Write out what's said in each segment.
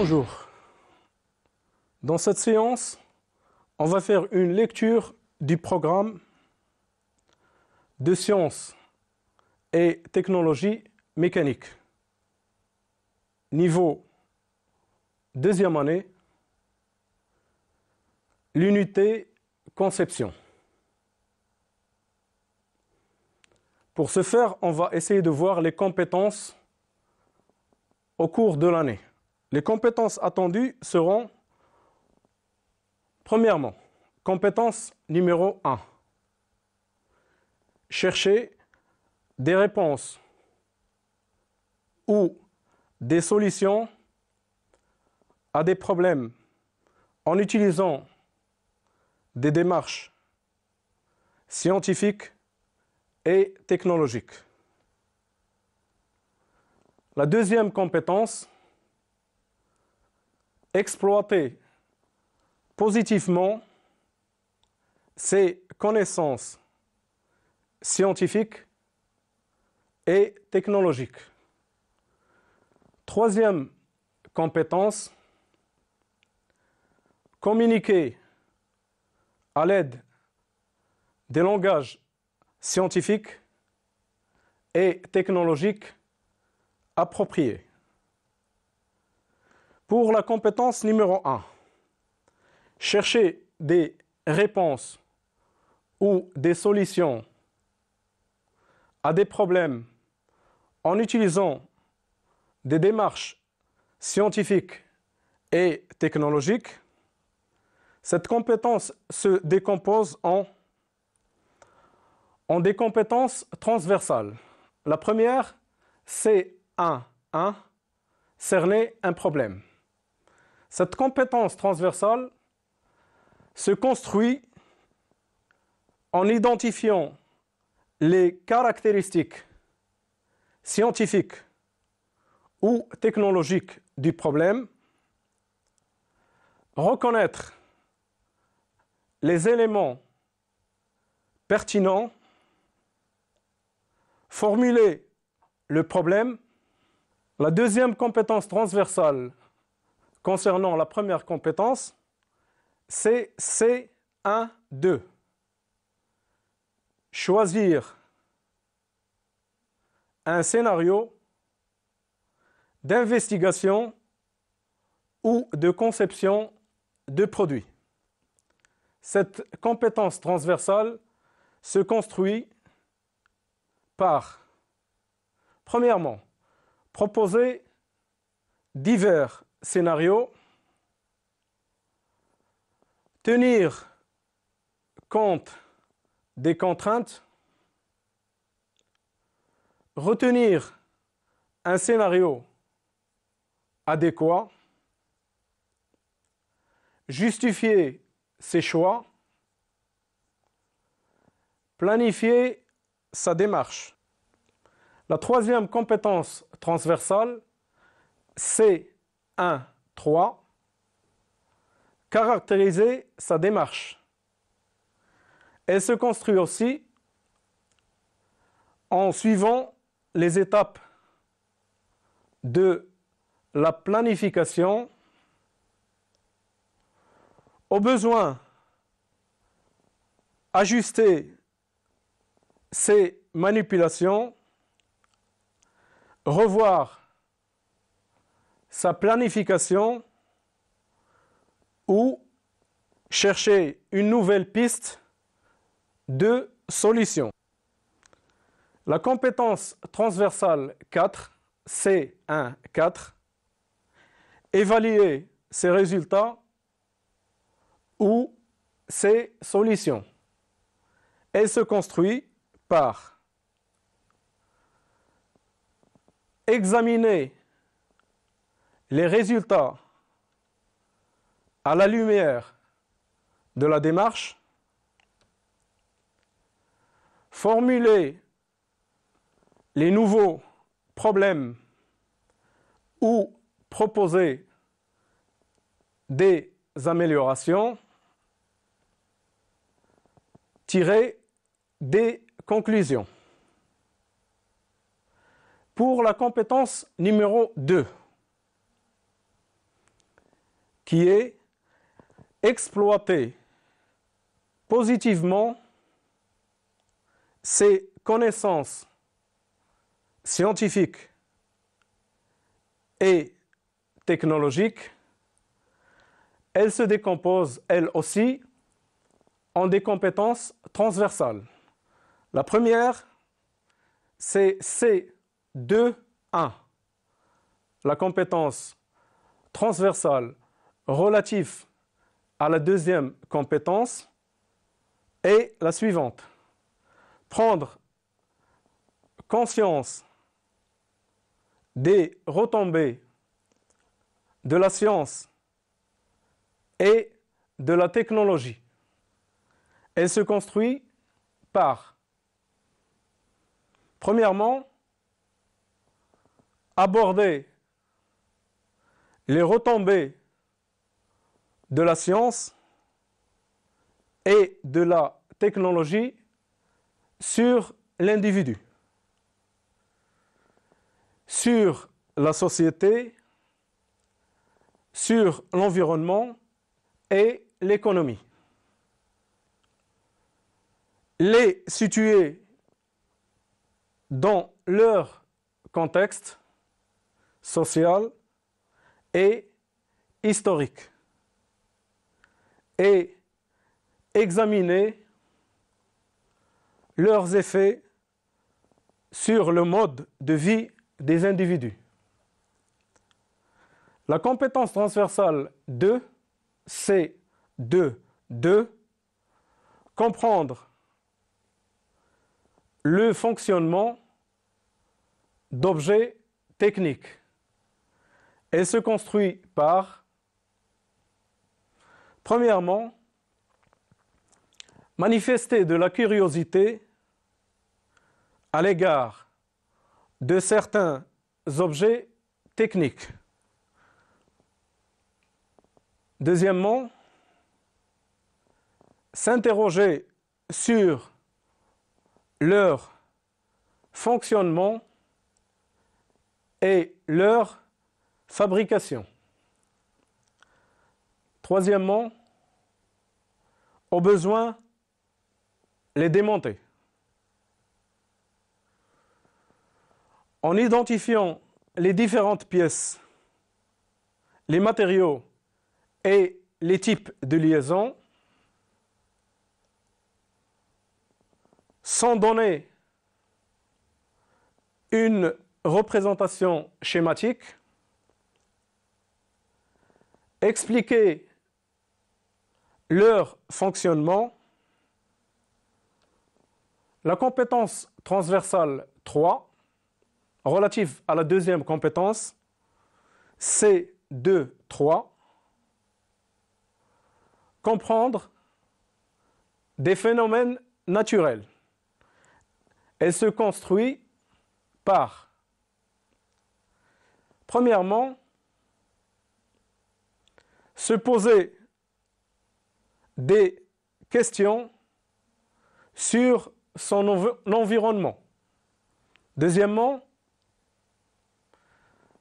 Bonjour. Dans cette séance, on va faire une lecture du programme de sciences et technologies mécaniques. Niveau deuxième année, l'unité conception. Pour ce faire, on va essayer de voir les compétences au cours de l'année. Les compétences attendues seront, premièrement, compétence numéro 1. Chercher des réponses ou des solutions à des problèmes en utilisant des démarches scientifiques et technologiques. La deuxième compétence, exploiter positivement ses connaissances scientifiques et technologiques. Troisième compétence, communiquer à l'aide des langages scientifiques et technologiques appropriés. Pour la compétence numéro 1, chercher des réponses ou des solutions à des problèmes en utilisant des démarches scientifiques et technologiques. Cette compétence se décompose en des compétences transversales. La première, c'est 1. Cerner un problème. Cette compétence transversale se construit en identifiant les caractéristiques scientifiques ou technologiques du problème, reconnaître les éléments pertinents, formuler le problème. La deuxième compétence transversale concernant la première compétence, c'est C1-2. Choisir un scénario d'investigation ou de conception de produits. Cette compétence transversale se construit par, premièrement, proposer divers scénarios, tenir compte des contraintes, retenir un scénario adéquat, justifier ses choix, planifier sa démarche. La troisième compétence transversale, C1-3, caractériser sa démarche. Elle se construit aussi en suivant les étapes de la planification, au besoin ajuster ses manipulations, revoir sa planification ou chercher une nouvelle piste de solution. La compétence transversale 4, C1-4, évaluer ses résultats ou ses solutions. Elle se construit par examiner les résultats à la lumière de la démarche, formuler les nouveaux problèmes ou proposer des améliorations, tirer des conclusions. Pour la compétence numéro 2, qui est exploiter positivement ses connaissances scientifiques et technologiques. Elle se décompose, elle aussi, en des compétences transversales. La première, c'est C2.1, la compétence transversale relative à la deuxième compétence est la suivante. Prendre conscience des retombées de la science et de la technologie. Elle se construit par, premièrement, aborder les retombées de la science et de la technologie sur l'individu, sur la société, sur l'environnement et l'économie. Les situer dans leur contexte social et historique et examiner leurs effets sur le mode de vie des individus. La compétence transversale 2, C2.2, comprendre le fonctionnement d'objets techniques. Elle se construit par, premièrement, manifester de la curiosité à l'égard de certains objets techniques. Deuxièmement, s'interroger sur leur fonctionnement et leur fabrication. Troisièmement, au besoin, les démonter. En identifiant les différentes pièces, les matériaux et les types de liaison, sans donner une représentation schématique, expliquer leur fonctionnement. La compétence transversale 3, relative à la deuxième compétence, C2.3, comprendre des phénomènes naturels. Elle se construit par, premièrement, se poser des questions sur son environnement. Deuxièmement,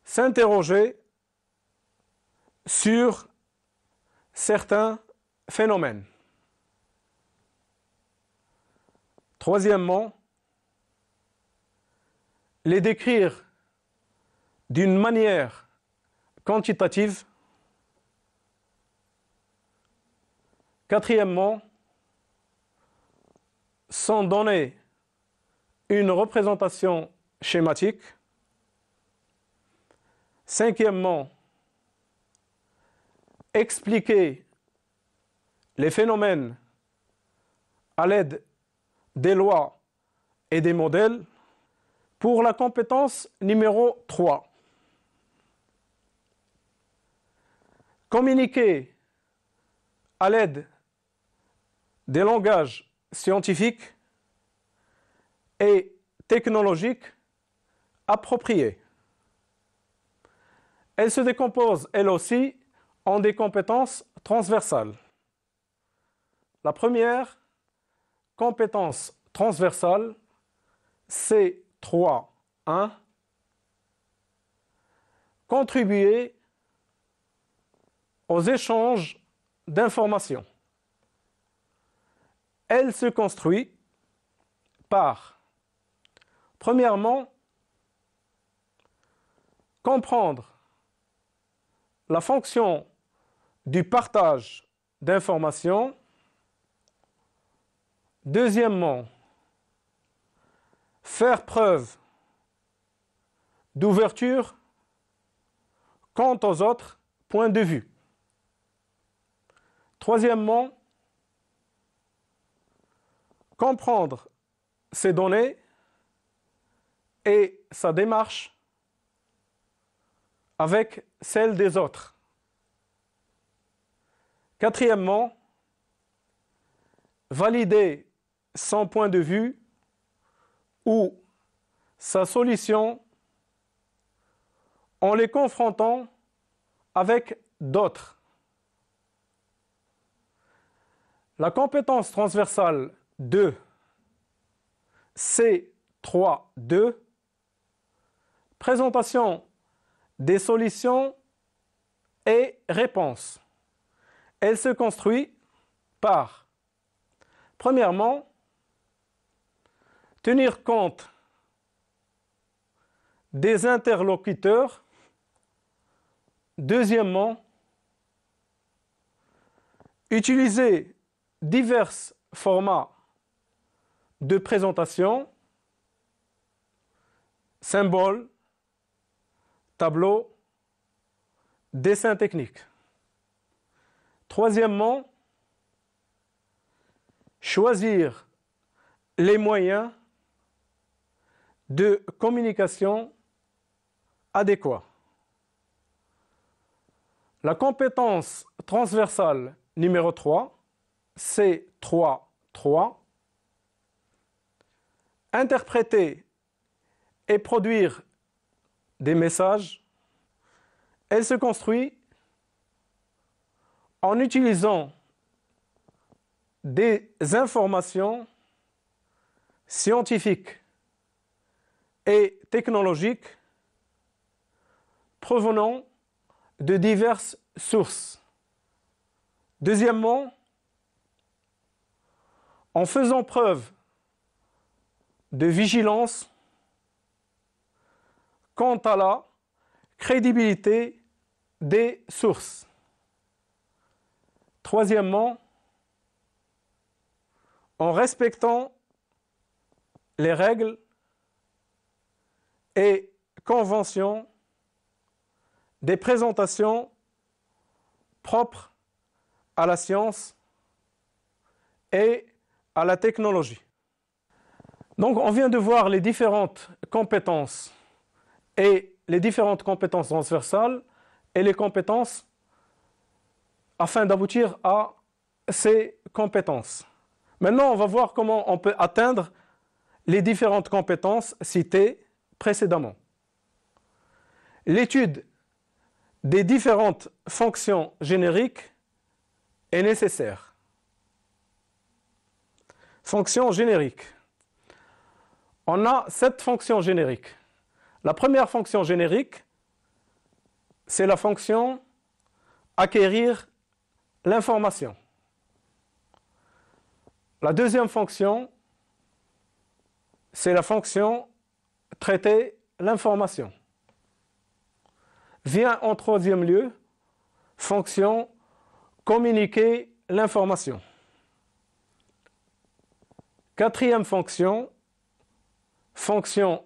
s'interroger sur certains phénomènes. Troisièmement, les décrire d'une manière quantitative. Quatrièmement, sans donner une représentation schématique. Cinquièmement, expliquer les phénomènes à l'aide des lois et des modèles. Pour la compétence numéro 3, communiquer à l'aide des langages scientifiques et technologiques appropriés. Elle se décompose, elle aussi, en des compétences transversales. La première compétence transversale, c'est 3.1, contribuer aux échanges d'informations. Elle se construit par, premièrement, comprendre la fonction du partage d'informations. Deuxièmement, faire preuve d'ouverture quant aux autres points de vue. Troisièmement, comprendre ces données et sa démarche avec celle des autres. Quatrièmement, valider son point de vue ou sa solution en les confrontant avec d'autres. La compétence transversale 2, C3.2, présentation des solutions et réponses. Elle se construit par, premièrement, tenir compte des interlocuteurs. Deuxièmement, utiliser divers formats de présentation, symboles, tableaux, dessins techniques. Troisièmement, choisir les moyens de communication adéquats. La compétence transversale numéro 3, C3.3, interpréter et produire des messages. Elle se construit en utilisant des informations scientifiques et technologiques provenant de diverses sources. Deuxièmement, en faisant preuve de vigilance quant à la crédibilité des sources. Troisièmement, en respectant les règles et conventions des présentations propres à la science et à la technologie. Donc, on vient de voir les différentes compétences et les différentes compétences transversales et les compétences afin d'aboutir à ces compétences. Maintenant, on va voir comment on peut atteindre les différentes compétences citées précédemment. L'étude des différentes fonctions génériques est nécessaire. Fonctions génériques. On a 7 fonctions génériques. La première fonction générique, c'est la fonction acquérir l'information. La deuxième fonction, c'est la fonction traiter l'information. Vient en troisième lieu, fonction communiquer l'information. Quatrième fonction, fonction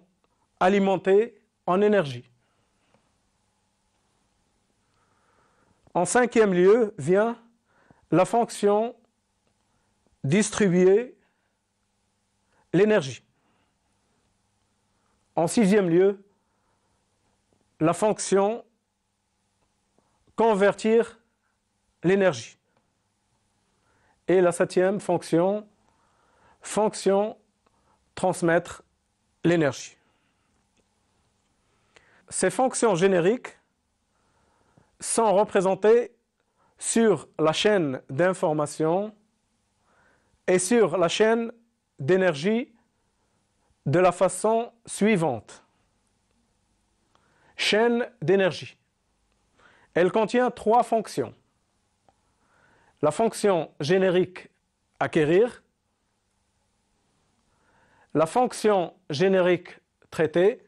alimenter en énergie. En cinquième lieu vient la fonction distribuer l'énergie. En sixième lieu, la fonction convertir l'énergie. Et la septième fonction, fonction transmettre l'énergie. Ces fonctions génériques sont représentées sur la chaîne d'information et sur la chaîne d'énergie de la façon suivante. Chaîne d'énergie. Elle contient 3 fonctions. la fonction générique acquérir, la fonction générique traiter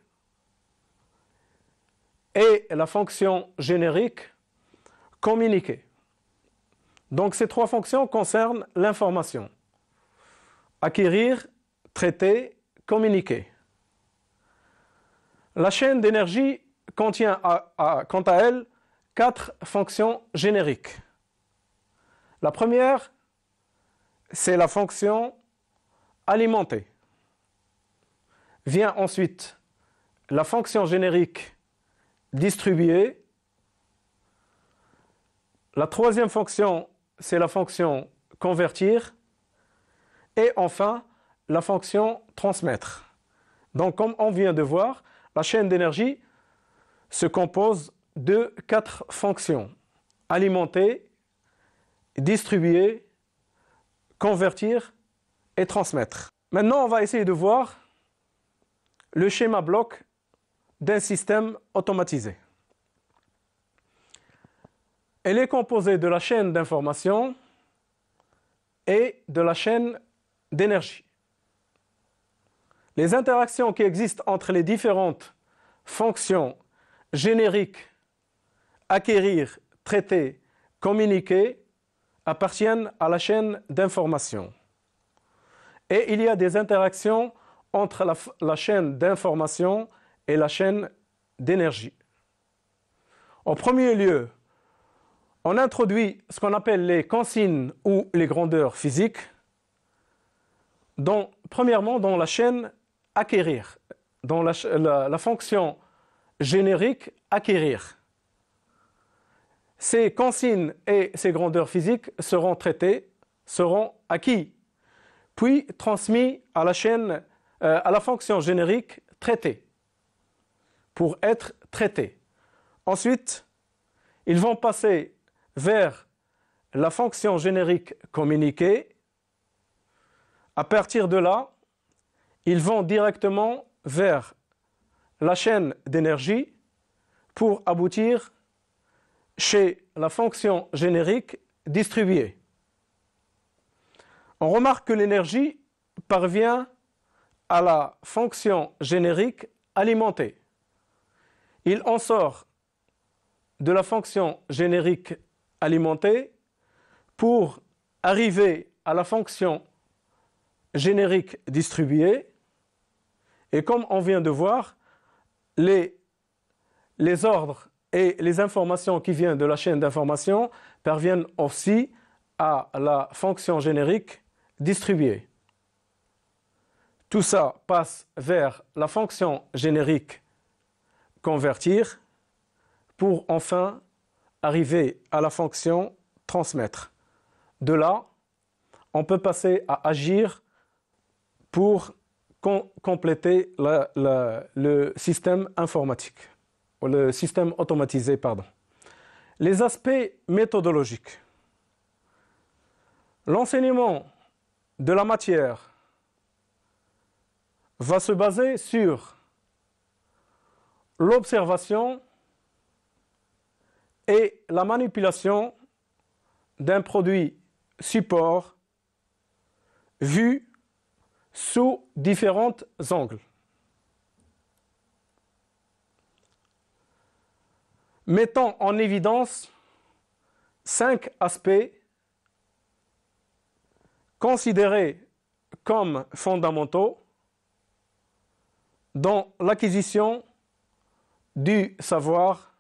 et la fonction générique communiquer. Donc ces trois fonctions concernent l'information. Acquérir, traiter, communiquer. La chaîne d'énergie contient quant à elle 4 fonctions génériques. La première, c'est la fonction alimenter. Vient ensuite la fonction générique distribuer. La troisième fonction, c'est la fonction convertir. Et enfin, la fonction transmettre. Donc, comme on vient de voir, la chaîne d'énergie se compose de 4 fonctions. Alimenter, distribuer, convertir et transmettre. Maintenant, on va essayer de voir le schéma bloc d'un système automatisé. Elle est composée de la chaîne d'information et de la chaîne d'énergie. Les interactions qui existent entre les différentes fonctions génériques, acquérir, traiter, communiquer, appartiennent à la chaîne d'information. Et il y a des interactions entre la chaîne d'information et la chaîne d'énergie. En premier lieu, on introduit ce qu'on appelle les consignes ou les grandeurs physiques, premièrement dans la chaîne acquérir, dans la fonction générique acquérir. Ces consignes et ces grandeurs physiques seront traitées, seront acquis, puis transmis à la fonction générique traiter, pour être traités. Ensuite, ils vont passer vers la fonction générique communiquer. À partir de là, ils vont directement vers la chaîne d'énergie pour aboutir chez la fonction générique distribuer. On remarque que l'énergie parvient à la fonction générique alimenter. Il en sort de la fonction générique alimentée pour arriver à la fonction générique distribuée. Et comme on vient de voir, les ordres et les informations qui viennent de la chaîne d'information parviennent aussi à la fonction générique distribuée. Tout ça passe vers la fonction générique convertir pour enfin arriver à la fonction transmettre. De là, on peut passer à agir pour compléter le système informatique, ou le système automatisé, pardon. Les aspects méthodologiques. L'enseignement de la matière va se baser sur l'observation et la manipulation d'un produit support vu sous différents angles. Mettons en évidence 5 aspects considérés comme fondamentaux dans l'acquisition du savoir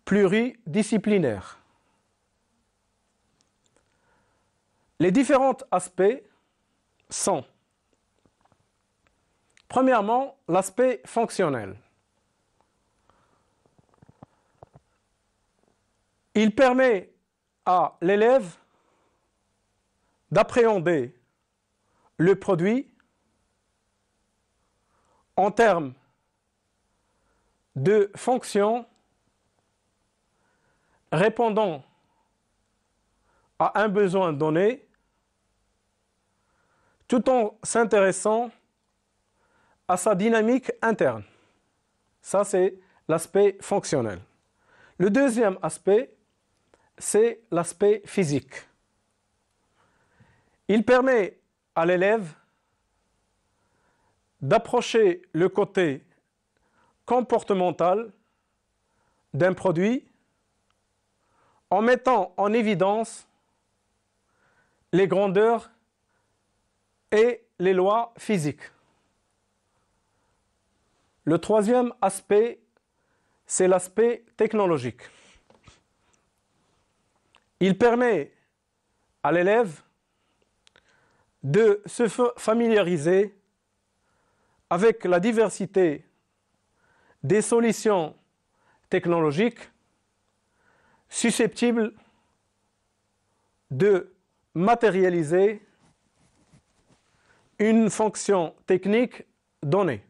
pluridisciplinaire. Les différents aspects sont, premièrement, l'aspect fonctionnel. Il permet à l'élève d'appréhender le produit en termes de fonctions répondant à un besoin donné, tout en s'intéressant à sa dynamique interne. Ça, c'est l'aspect fonctionnel. Le deuxième aspect, c'est l'aspect physique. Il permet à l'élève d'approcher le côté comportemental d'un produit en mettant en évidence les grandeurs et les lois physiques. Le troisième aspect, c'est l'aspect technologique. Il permet à l'élève de se familiariser avec la diversité des solutions technologiques susceptibles de matérialiser une fonction technique donnée.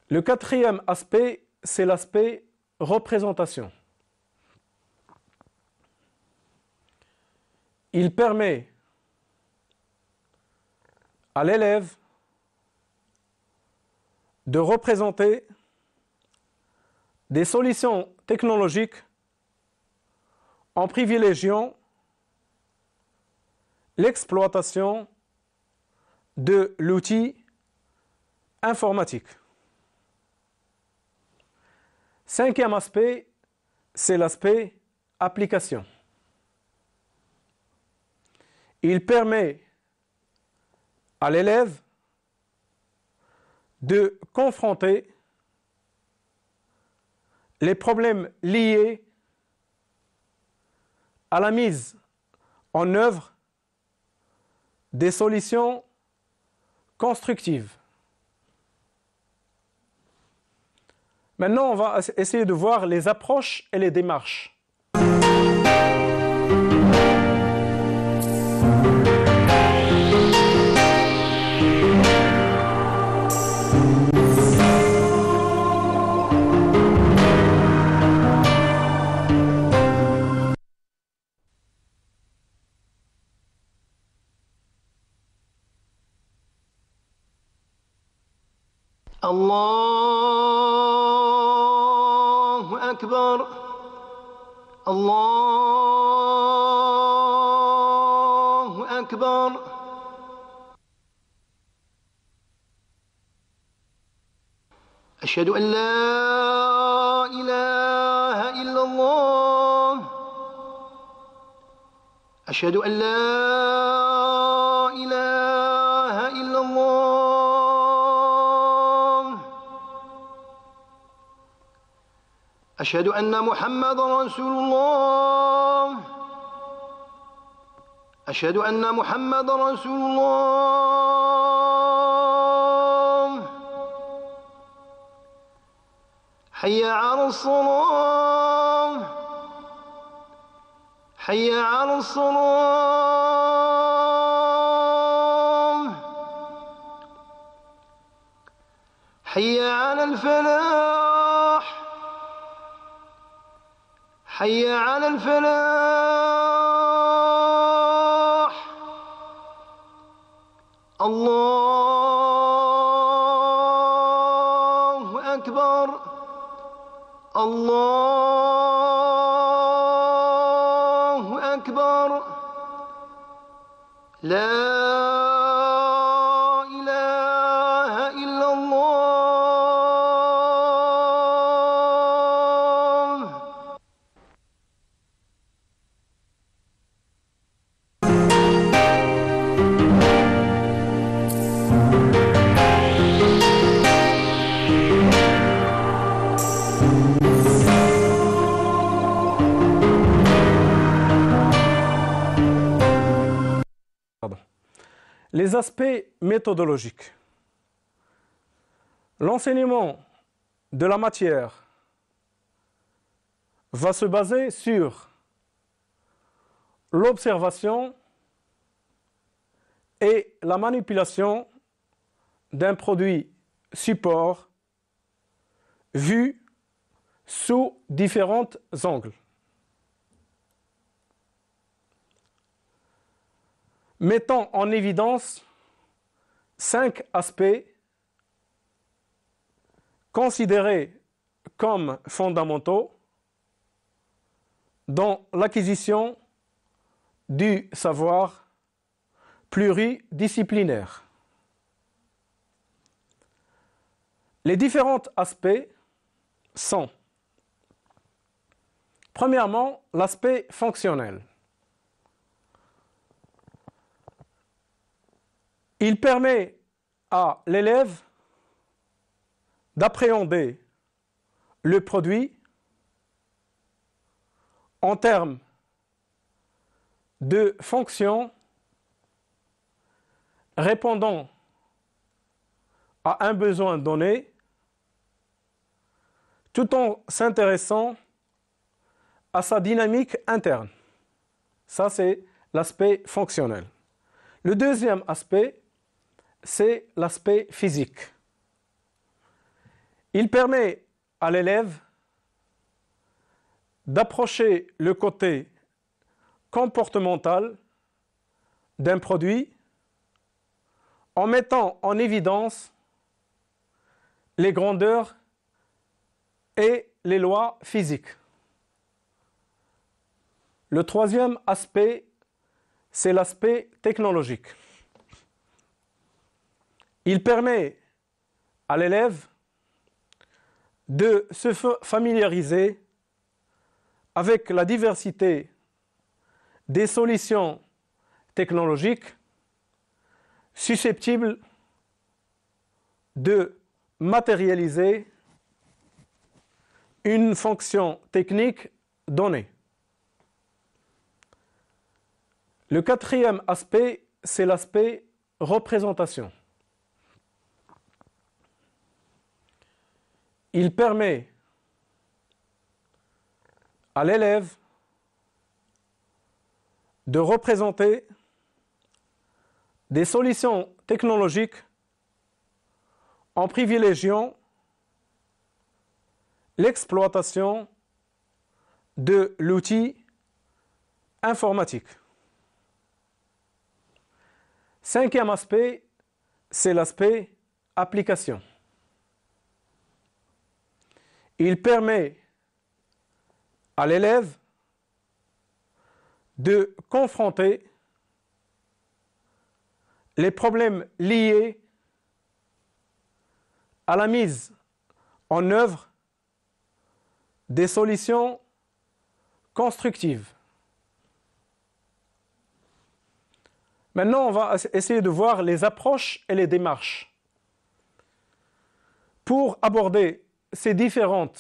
Le quatrième aspect, c'est l'aspect représentation. Il permet à l'élève de représenter des solutions technologiques en privilégiant l'exploitation de l'outil informatique. Cinquième aspect, c'est l'aspect application. Il permet à l'élève de confronter les problèmes liés à la mise en œuvre des solutions constructives. Maintenant, on va essayer de voir les approches et les démarches. الله أكبر الله أكبر أشهد أن لا إله إلا الله أشهد أن لا إله إلا الله أشهد أن محمد رسول الله أشهد أن محمد رسول الله حي على الصلاة حي على الصلاة حي على الفلاح حي على الفلاح الله أكبر الله أكبر لا إله إلا الله Les aspects méthodologiques. L'enseignement de la matière va se baser sur l'observation et la manipulation d'un produit support vu sous différents angles. Mettons en évidence 5 aspects considérés comme fondamentaux dans l'acquisition du savoir pluridisciplinaire. Les différents aspects sont, premièrement, l'aspect fonctionnel. Il permet à l'élève d'appréhender le produit en termes de fonctions répondant à un besoin donné, tout en s'intéressant à sa dynamique interne. Ça, c'est l'aspect fonctionnel. Le deuxième aspect, c'est l'aspect physique. Il permet à l'élève d'approcher le côté comportemental d'un produit en mettant en évidence les grandeurs et les lois physiques. Le troisième aspect, c'est l'aspect technologique. Il permet à l'élève de se familiariser avec la diversité des solutions technologiques susceptibles de matérialiser une fonction technique donnée. Le quatrième aspect, c'est l'aspect représentation. Il permet à l'élève de représenter des solutions technologiques en privilégiant l'exploitation de l'outil informatique. Cinquième aspect, c'est l'aspect application. Il permet à l'élève de confronter les problèmes liés à la mise en œuvre des solutions constructives. Maintenant, on va essayer de voir les approches et les démarches. Pour aborder ces différents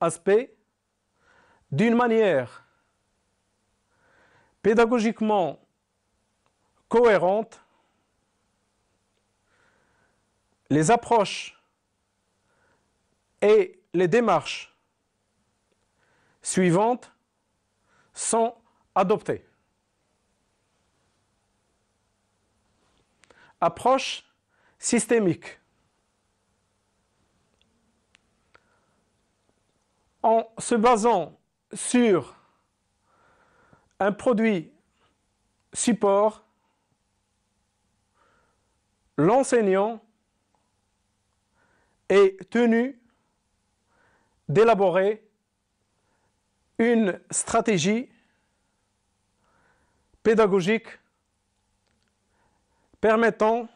aspects d'une manière pédagogiquement cohérente, les approches et les démarches suivantes sont adoptées. Approche systémique. En se basant sur un produit support, l'enseignant est tenu d'élaborer une stratégie pédagogique permettant,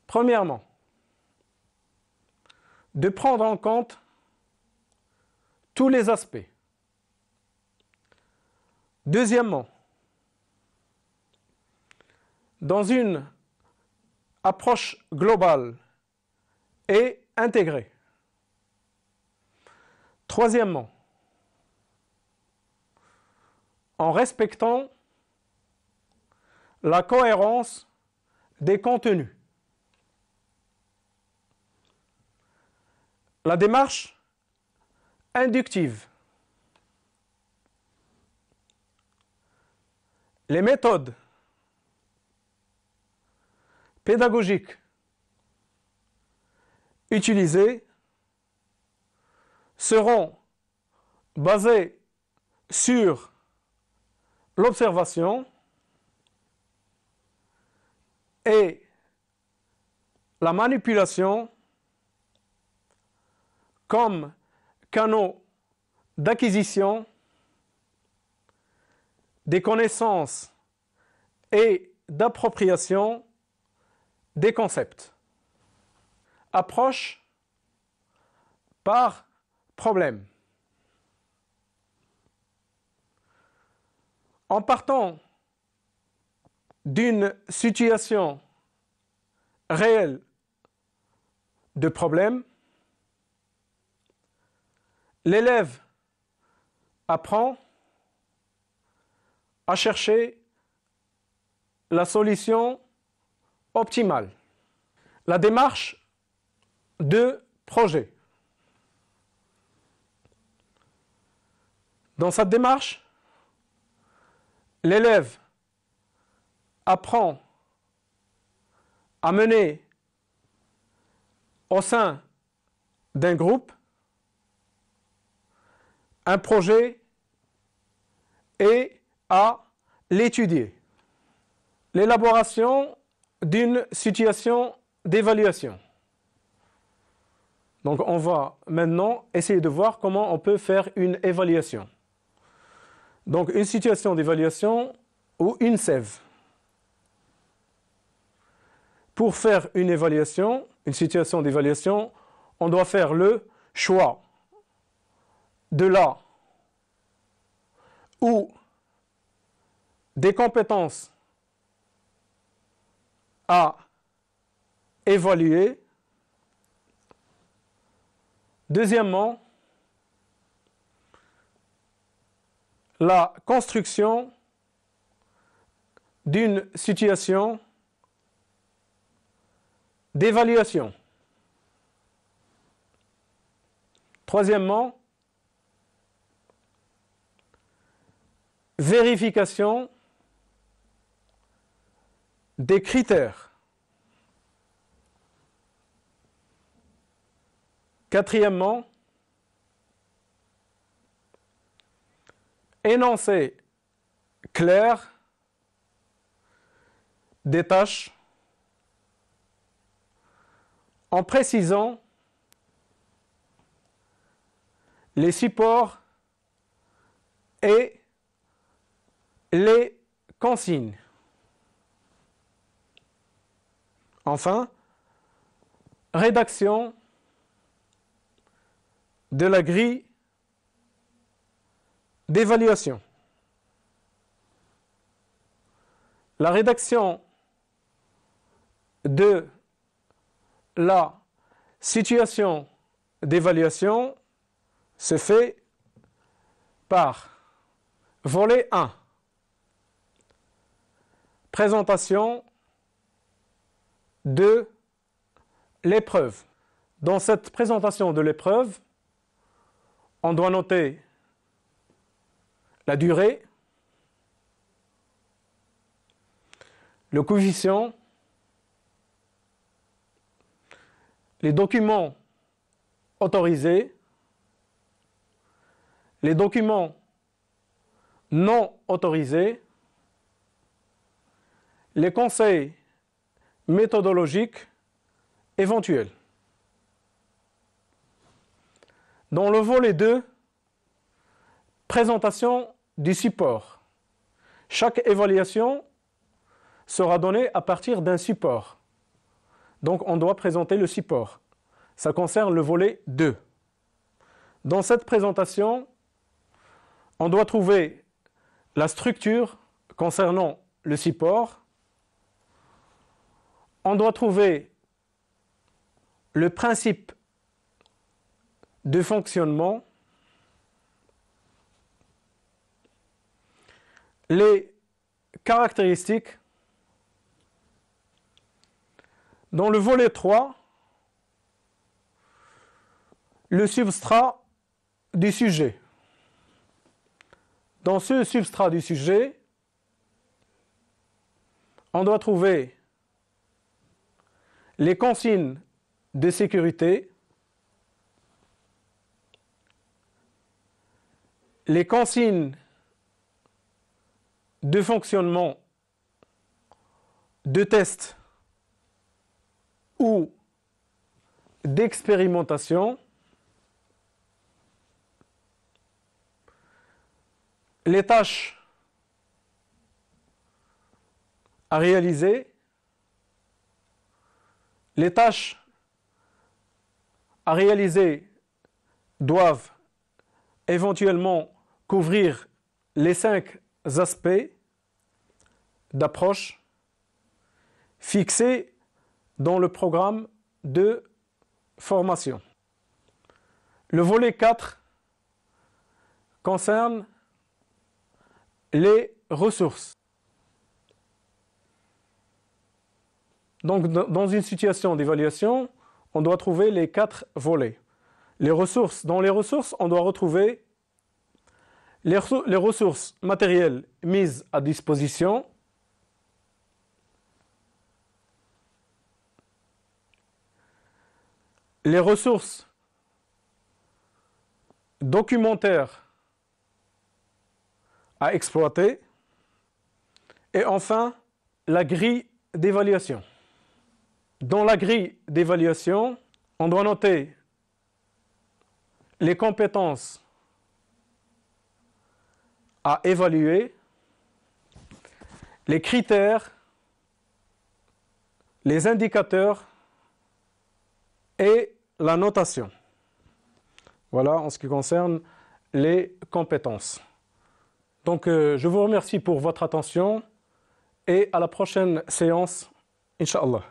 premièrement, de prendre en compte tous les aspects. Deuxièmement, dans une approche globale et intégrée. Troisièmement, en respectant la cohérence des contenus. La démarche inductive. Les méthodes pédagogiques utilisées seront basées sur l'observation et la manipulation comme canaux d'acquisition des connaissances et d'appropriation des concepts. Approche par problème. En partant d'une situation réelle de problème, l'élève apprend à chercher la solution optimale. La démarche de projet. Dans cette démarche, l'élève apprend à mener au sein d'un groupe un projet et à l'étudier. L'élaboration d'une situation d'évaluation. Donc on va maintenant essayer de voir comment on peut faire une évaluation. Donc une situation d'évaluation ou une SEV. Pour faire une évaluation, une situation d'évaluation, on doit faire le choix de là où des compétences à évaluer. Deuxièmement, la construction d'une situation d'évaluation. Troisièmement, vérification des critères. Quatrièmement, énoncé clair des tâches en précisant les supports et les consignes. Enfin, rédaction de la grille d'évaluation. La rédaction de la situation d'évaluation se fait par volet 1. Présentation de l'épreuve. Dans cette présentation de l'épreuve, on doit noter la durée, le coefficient, les documents autorisés, les documents non autorisés, les conseils méthodologiques éventuels. Dans le volet 2, présentation du support. Chaque évaluation sera donnée à partir d'un support. Donc on doit présenter le support. Ça concerne le volet 2. Dans cette présentation, on doit trouver la structure concernant le support. On doit trouver le principe de fonctionnement, les caractéristiques. Dans le volet 3, le substrat du sujet. Dans ce substrat du sujet, on doit trouver les consignes de sécurité, les consignes de fonctionnement de test ou d'expérimentation, les tâches à réaliser, les tâches à réaliser doivent éventuellement couvrir les 5 aspects d'approche fixés dans le programme de formation. Le volet 4 concerne les ressources. Donc, dans une situation d'évaluation, on doit trouver les 4 volets. Les ressources. Dans les ressources, on doit retrouver les ressources matérielles mises à disposition, les ressources documentaires à exploiter et enfin la grille d'évaluation. Dans la grille d'évaluation, on doit noter les compétences à évaluer, les critères, les indicateurs et la notation. Voilà en ce qui concerne les compétences. Donc je vous remercie pour votre attention et à la prochaine séance, Inch'Allah.